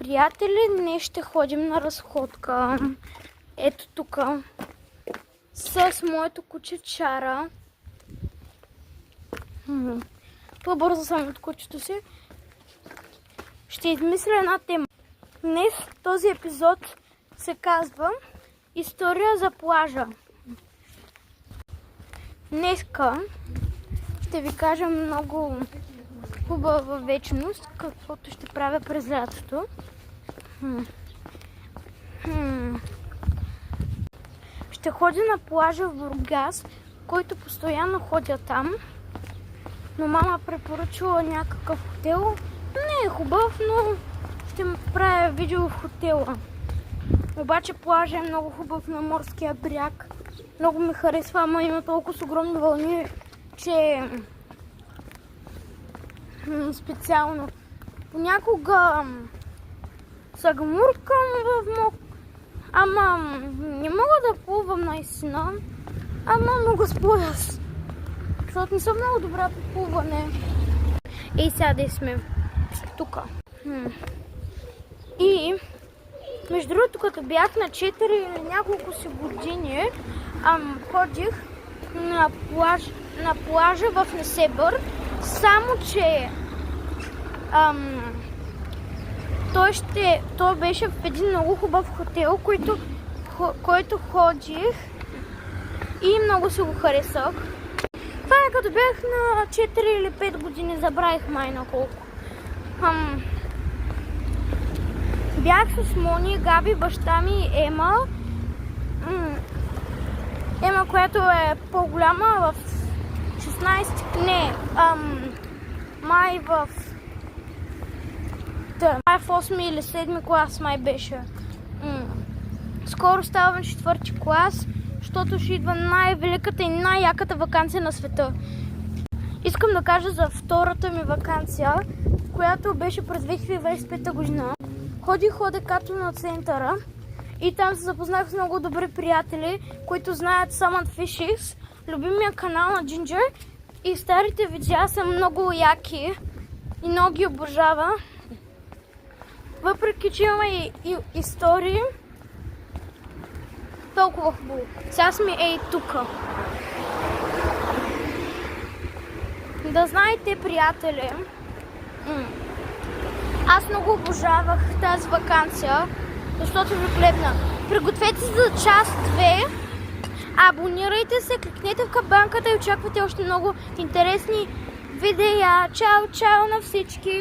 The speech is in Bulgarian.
приятели, днес ще ходим на разходка. Ето тук с моето куче Чара. По-бързо съм от кучето си. Ще измисля една тема. Днес този епизод се казва История за плажа. Днеска ще ви кажа много хубава вечност, каквото ще правя през лятото. Ще ходя на плажа в Бургас, който постоянно ходя там. Но мама препоръчала някакъв хотел. Не е хубав, но ще му правя видео в хотела. Обаче плажа е много хубав на морския бряг. Много ми харесва, ама има толкова огромни вълни, че специално понякога се гмуркам в мок. Ама не мога да плувам наистина. Ама мога с пояс. Защото не съм много добра по плуване. И сега да сме тук. И между другото, като бях на 4 или няколко си години, ходих на плажа в Несебър, само че той беше в един много хубав хотел, който ходих и много си го харесах. Това е като бях на 4 или 5 години, забравих май на колко. Бях с Мони, Габи, баща ми и Ема. Ема, която е по-голяма, в 16, не, май в 8 или 7 клас май беше. Скоро ставам 4 клас, защото ще идва най-великата и най-яката ваканция на света. Искам да кажа за втората ми ваканция, която беше през 2025 година. Ходих ОДК-то на центъра и там се запознах с много добри приятели, които знаят Summon Fishes, любимия канал на Ginger, и старите видеа са много яки и много ги обожава. Въпреки че има и истории, толкова хубаво. Сега сме ей тука. Да знаете, приятели, аз много обожавах тази ваканция, защото ви хлебна. Пригответе се за част 2, абонирайте се, кликнете в камбанката и очаквате още много интересни видеа. Чао, чао на всички!